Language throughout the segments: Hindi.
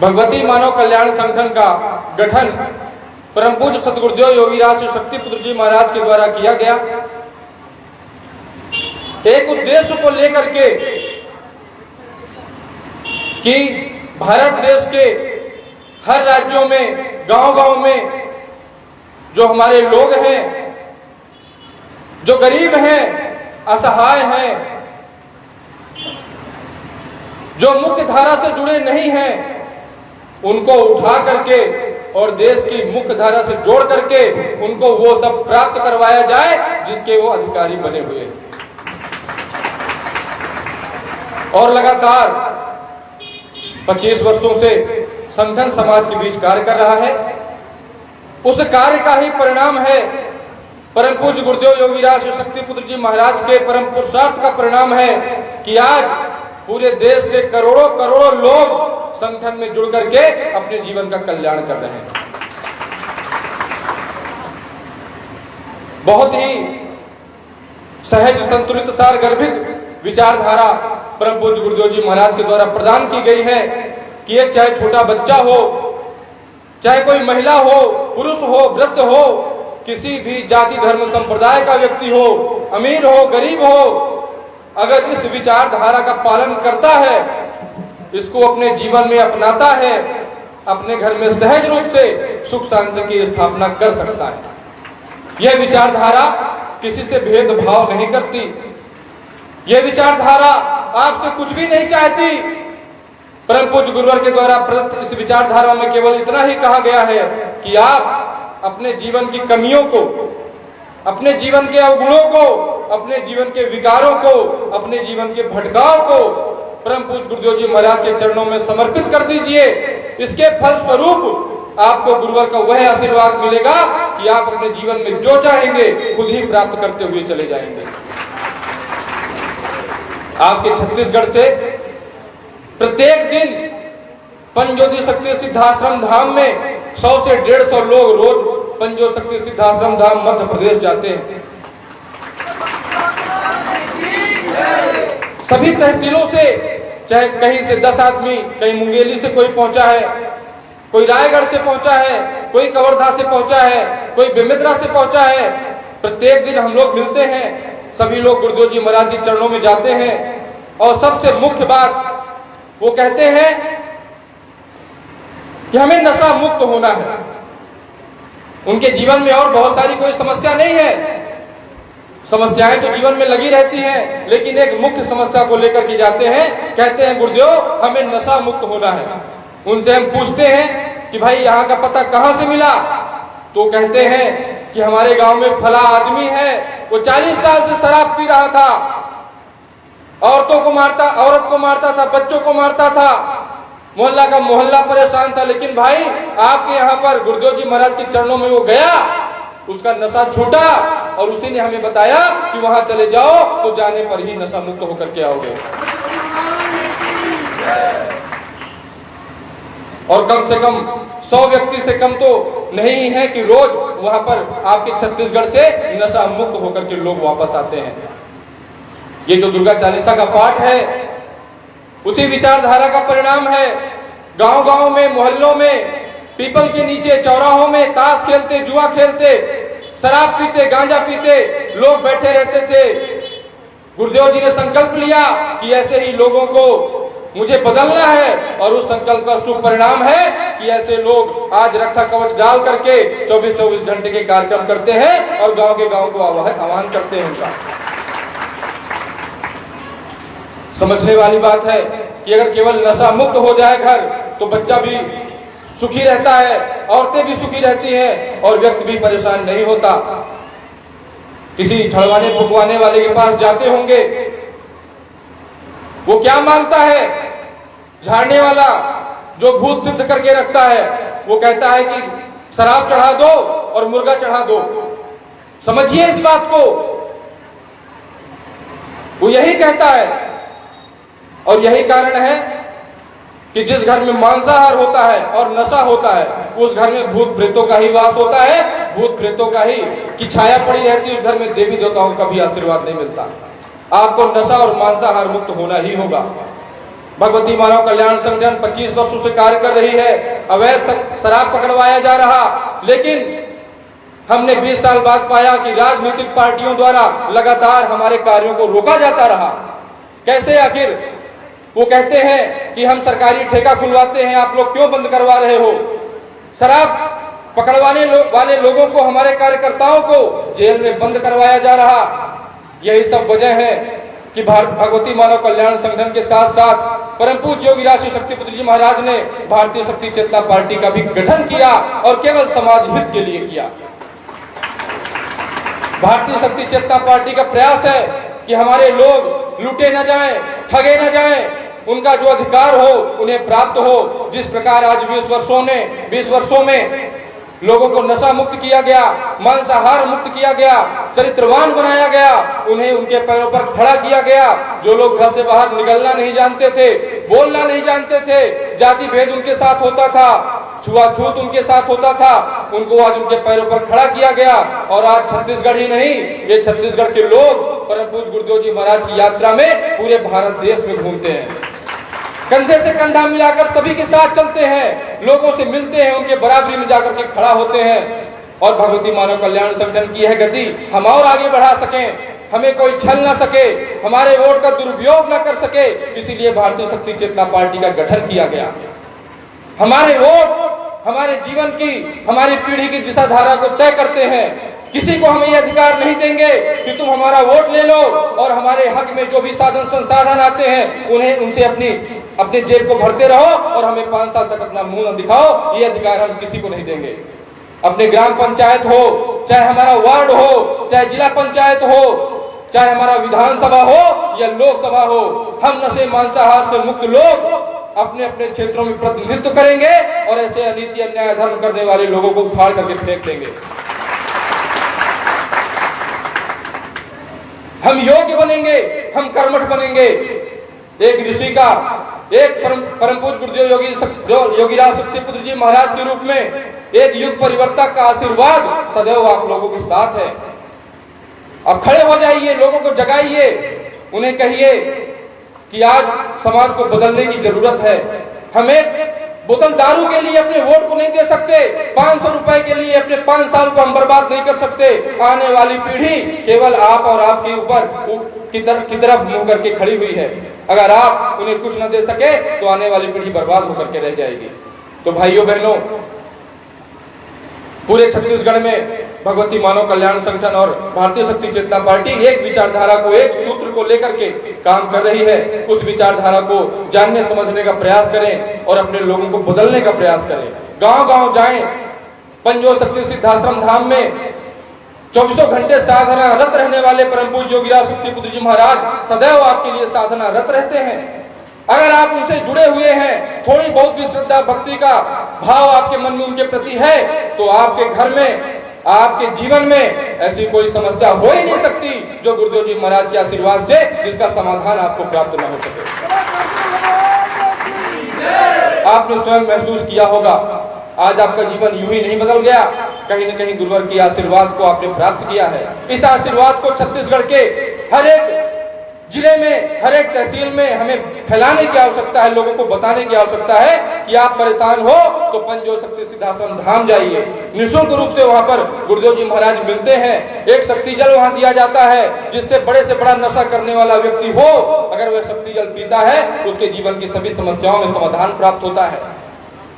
भगवती मानव कल्याण संगठन का गठन परम पूज्य सतगुरुदेव योगीराज श्री शक्ति पुत्र जी महाराज के द्वारा किया गया। एक उद्देश्य को लेकर के कि भारत देश के हर राज्यों में, गांव-गांव में जो हमारे लोग हैं, जो गरीब हैं, असहाय हैं, जो मुख्य धारा से जुड़े नहीं हैं, उनको उठा करके और देश की मुख्य धारा से जोड़ करके उनको वो सब प्राप्त करवाया जाए जिसके वो अधिकारी बने हुए हैं। और लगातार 25 वर्षों से संगठन समाज के बीच कार्य कर रहा है। उस कार्य का ही परिणाम है परम पूज्य गुरुदेव योगीराज श्री शक्ति पुत्र जी महाराज के परम पुरुषार्थ का परिणाम है कि आज पूरे देश से करोड़ों करोड़ों लोग संगठन में जुड़ करके अपने जीवन का कल्याण कर रहे हैं। बहुत ही सहज, संतुलित, सार गर्भित विचारधारा परम पूज्य गुरुदेव जी महाराज के द्वारा प्रदान की गई है कि एक चाहे छोटा बच्चा हो, चाहे कोई महिला हो, पुरुष हो, वृद्ध हो, किसी भी जाति धर्म संप्रदाय का व्यक्ति हो, अमीर हो, गरीब हो, अगर इस विचारधारा का पालन करता है, इसको अपने जीवन में अपनाता है, अपने घर में सहज रूप से सुख शांति की स्थापना कर सकता है। यह विचारधारा किसी से भेदभाव नहीं करती। यह विचारधारा आपसे कुछ भी नहीं चाहती। परम पूज्य गुरुवर के द्वारा प्रदत्त इस विचारधारा में केवल इतना ही कहा गया है कि आप अपने जीवन की कमियों को, अपने जीवन के अवगुणों को, अपने जीवन के विकारों को, अपने जीवन के भटकाव को परम पूज्य गुरुदेव जी महाराज के चरणों में समर्पित कर दीजिए। इसके फलस्वरूप आपको गुरुवर का वह आशीर्वाद मिलेगा कि आप अपने जीवन में जो चाहेंगे खुद ही प्राप्त करते हुए चले जाएंगे। आपके छत्तीसगढ़ से प्रत्येक दिन पंचज्योति शक्ति सिद्धाश्रम धाम में 100 से 150 लोग रोज पंचज्योति शक्ति सिद्धाश्रम धाम मध्य प्रदेश जाते हैं। सभी तहसीलों से, चाहे कहीं से 10 आदमी, कहीं मुंगेली से कोई पहुंचा है, कोई रायगढ़ से पहुंचा है, कोई कवर्धा से पहुंचा है, कोई बेमेतरा से पहुंचा है। प्रत्येक दिन हम लोग मिलते हैं, सभी लोग गुरुदेव जी महाराज के चरणों में जाते हैं और सबसे मुख्य बात वो कहते हैं कि हमें नशा मुक्त होना है। उनके जीवन में और बहुत सारी कोई समस्या नहीं है, समस्याएं तो जीवन में लगी रहती हैं, लेकिन एक मुख्य समस्या को लेकर के जाते हैं, कहते हैं गुरुदेव हमें नशा मुक्त होना है। उनसे हम पूछते हैं कि भाई यहाँ का पता कहाँ से मिला, तो कहते हैं कि हमारे गांव में फला आदमी है, वो 40 साल से शराब पी रहा था, औरत को मारता था, बच्चों को मारता था, मोहल्ला का मोहल्ला परेशान था। लेकिन भाई आपके यहाँ पर गुरुदेव जी महाराज के चरणों में वो गया, उसका नशा छूटा और उसी ने हमें बताया कि वहां चले जाओ तो जाने पर ही नशा मुक्त होकर के आओगे। और कम से कम 100 व्यक्ति से कम तो नहीं है कि रोज वहां पर आपके छत्तीसगढ़ से नशा मुक्त होकर के लोग वापस आते हैं। ये जो दुर्गा चालीसा का पाठ है उसी विचारधारा का परिणाम है। गांव-गांव में, मोहल्लों में, पीपल के नीचे, चौराहों में ताश खेलते, जुआ खेलते, शराब पीते, गांजा पीते लोग बैठे रहते थे। गुरुदेव जी ने संकल्प लिया कि ऐसे ही लोगों को मुझे बदलना है और उस संकल्प का शुभ परिणाम है कि ऐसे लोग आज रक्षा कवच डाल करके 24-24 घंटे के कार्यक्रम करते हैं और गांव के गांव को आह्वान करते हैं। उनका समझने वाली बात है कि अगर केवल नशा मुक्त हो जाए घर तो बच्चा भी सुखी रहता है, औरतें भी सुखी रहती हैं और व्यक्ति भी परेशान नहीं होता। किसी छड़वाने फुकवाने वाले के पास जाते होंगे, वो क्या मांगता है? झाड़ने वाला जो भूत सिद्ध करके रखता है वो कहता है कि शराब चढ़ा दो और मुर्गा चढ़ा दो। समझिए इस बात को, वो यही कहता है। और यही कारण है कि जिस घर में मांसाहार होता है और नशा होता है उस घर में भूत प्रेतों का ही वास होता है, भूत प्रेतों का ही की छाया पड़ी रहती है। उस घर में देवी देवताओं का भी आशीर्वाद नहीं मिलता। आपको नशा और मांसाहार मुक्त होना ही होगा। भगवती मानव कल्याण संगठन 25 वर्षों से कार्य कर रही है। अवैध शराब पकड़वाया जा रहा, लेकिन हमने 20 साल बाद पाया कि राजनीतिक पार्टियों द्वारा लगातार हमारे कार्यों को रोका जाता रहा। कैसे? आखिर वो कहते हैं कि हम सरकारी ठेका खुलवाते हैं, आप लोग क्यों बंद करवा रहे हो? शराब पकड़वाने वाले लोगों को, हमारे कार्यकर्ताओं को जेल में बंद करवाया जा रहा। यही सब वजह है कि भगवती मानव कल्याण संगठन के साथ साथ परम पूज्य योगीराज श्री शक्तिपुत्र जी महाराज ने भारतीय शक्ति चेतना पार्टी का भी गठन किया, और केवल समाज हित के लिए किया। भारतीय शक्ति चेतना पार्टी का प्रयास है कि हमारे लोग लूटे न जाएं, ठगे न जाएं, उनका जो अधिकार हो उन्हें प्राप्त हो। जिस प्रकार आज 20 वर्षों में लोगों को नशा मुक्त किया गया, मांसाहार मुक्त किया गया, चरित्रवान बनाया गया, उन्हें उनके पैरों पर खड़ा किया गया। जो लोग घर से बाहर निकलना नहीं जानते थे, बोलना नहीं जानते थे, जाति भेद उनके साथ होता था, छुआछूत उनके साथ होता था, उनको आज उनके पैरों पर खड़ा किया गया। और आज छत्तीसगढ़ ही नहीं, ये छत्तीसगढ़ के लोग परम पूज्य गुरुदेव जी महाराज की यात्रा में पूरे भारत देश में घूमते हैं, कंधे से कंधा मिलाकर सभी के साथ चलते हैं, लोगों से मिलते हैं, उनके बराबरी में जाकर के खड़ा होते हैं। और भगवती मानव कल्याण संगठन की यह गति हम और आगे बढ़ा सकें, हमें कोई छल ना सके, हमारे वोट का दुरुपयोग ना कर सके, इसीलिए भारतीय शक्ति चेतना पार्टी का गठन किया गया। हमारे वोट हमारे जीवन की, हमारी पीढ़ी की दिशा धारा को तय करते हैं। किसी को हम ये अधिकार नहीं देंगे कि तुम हमारा वोट ले लो और हमारे हक में जो भी साधन संसाधन आते हैं उन्हें उनसे अपने जेब को भरते रहो और हमें 5 साल तक अपना मुंह न दिखाओ। ये अधिकार हम किसी को नहीं देंगे। अपने ग्राम पंचायत हो, चाहे हमारा वार्ड हो, चाहे जिला पंचायत हो, चाहे हमारा विधानसभा हो या लोकसभा हो, हम नशे मांसाहार से मुक्त लोग अपने अपने क्षेत्रों में प्रतिनिधित्व करेंगे और ऐसे अनीति अन्याय धर्म करने वाले लोगों को उखाड़ करके फेंक देंगे। हम योग्य बनेंगे, हम कर्मठ बनेंगे। एक ऋषि का, एक परम पूज्य गुरुदेव योगीराज शक्तिपुत्र जी महाराज के रूप में एक युग परिवर्तक का आशीर्वाद सदैव आप लोगों के साथ है। अब खड़े हो जाइए, लोगों को जगाइए, उन्हें कहिए कि आज समाज को बदलने की जरूरत है। हमें बोतल दारू के लिए अपने वोट को नहीं दे सकते, 500 रुपए के लिए अपने 5 साल को हम बर्बाद नहीं कर सकते। आने वाली पीढ़ी केवल आप और आपके ऊपर की तरफ मुंह करके खड़ी हुई है। अगर आप उन्हें कुछ न दे सके तो आने वाली पीढ़ी बर्बाद होकर के रह जाएगी। तो भाइयों बहनों, पूरे छत्तीसगढ़ में भगवती मानव कल्याण संगठन और भारतीय शक्ति चेतना पार्टी एक विचारधारा को, एक सूत्र को लेकर के काम कर रही है। उस विचारधारा को जानने समझने का प्रयास करें और अपने लोगों को बदलने का प्रयास करें। गांव गांव जाएं, पंजो शक्ति सिद्धाश्रम धाम में 24 घंटे साधना रत रहने वाले परम पूज्य योगीराज शक्तिपुत्र जी महाराज सदैव आपके लिए साधना रत रहते हैं। अगर आप उनसे जुड़े हुए हैं, थोड़ी बहुत भी श्रद्धा भक्ति का भाव आपके मन में उनके प्रति है, तो आपके घर में, आपके जीवन में ऐसी कोई समस्या हो ही नहीं सकती जो गुरुदेव जी महाराज के आशीर्वाद से जिसका समाधान आपको प्राप्त न हो सके। आपने स्वयं महसूस किया होगा, आज आपका जीवन यूं ही नहीं बदल गया, कहीं न कहीं गुरुवर के आशीर्वाद को आपने प्राप्त किया है। इस आशीर्वाद को छत्तीसगढ़ के हर एक जिले में, हर एक तहसील में हमें फैलाने की आवश्यकता है, लोगों को बताने की आवश्यकता है कि आप परेशान हो तो पंजो शक्ति सिद्धाश्रम धाम जाइए। निःशुल्क रूप से वहां पर गुरुदेव जी महाराज मिलते हैं। एक शक्ति जल वहां दिया जाता है, जिससे बड़े से बड़ा नशा करने वाला व्यक्ति हो, अगर वह शक्ति जल पीता है उसके जीवन की सभी समस्याओं में समाधान प्राप्त होता है।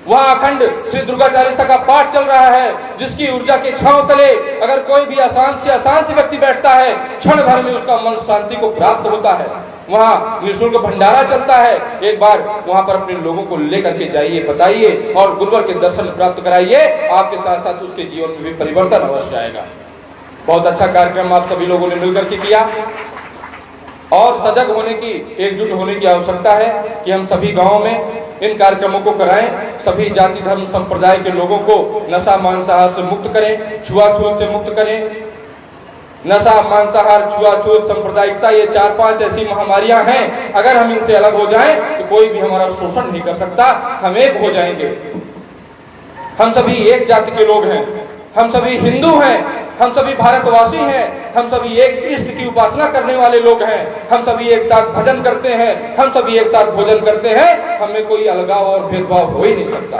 वहां अखंड श्री दुर्गा चालीसा का पाठ चल रहा है, जिसकी ऊर्जा के छांव तले अगर कोई भी अशांत व्यक्ति बैठता है, क्षण भर में उसका मन शांति को प्राप्त होता है। वहां निःशुल्क भंडारा चलता है। एक बार वहां पर अपने लोगों को लेकर के जाइए, बताइए और गुरुवर के दर्शन प्राप्त कराइए। आपके साथ साथ उसके जीवन में भी परिवर्तन अवश्य आएगा। बहुत अच्छा कार्यक्रम आप सभी लोगों ने मिलकर के किया और सजग होने की, एकजुट होने की आवश्यकता है कि हम सभी गांवों में इन कार्यक्रमों को कराएं। सभी जाति धर्म संप्रदाय के लोगों को नशा मांसाहार से मुक्त करें, छुआछूत से मुक्त करें। नशा, मांसाहार, छुआछूत, सांप्रदायिकता, ये 4-5 ऐसी महामारियां हैं। अगर हम इनसे अलग हो जाएं तो कोई भी हमारा शोषण नहीं कर सकता। हम एक हो जाएंगे। हम सभी एक जाति के लोग हैं, हम सभी हिंदू हैं, हम सभी भारतवासी हैं। हम सभी एक इष्ट की उपासना करने वाले लोग हैं, हम सभी एक साथ भजन करते हैं, हम सभी एक साथ भोजन करते हैं, हमें कोई अलगाव और भेदभाव हो ही नहीं सकता।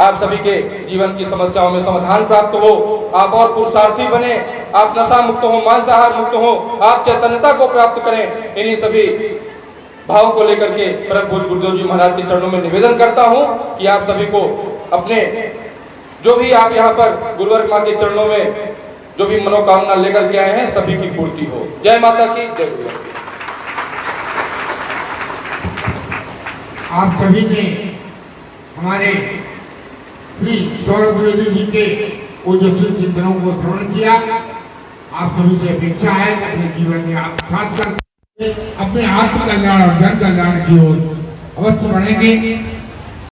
आप सभी के जीवन की समस्याओं में समाधान प्राप्त हो, आप और पुरुषार्थी बने, आप नशा मुक्त हो, मांसाहार मुक्त हो, आप चैतन्यता को प्राप्त करें। इन्हीं सभी भाव को लेकर के परम पूज्य गुरुदेव जी महाराज के चरणों में निवेदन करता हूं कि आप सभी को अपने जो भी आप यहाँ पर गुरुवर्ग मां के चरणों में जो भी मनोकामना लेकर के आए हैं सभी की पूर्ति हो। जय माता की जय। गुरुवर्ग आप सभी ने हमारे श्री सौरभ द्विवेदी जी के ओजस्वी चिंतनों को श्रवण किया। आप सभी से अपेक्षा है कि अपने जीवन में आप साथ करके अपने आत्म कल्याण और जन कल्याण की ओर अवश्य बढ़ेंगे।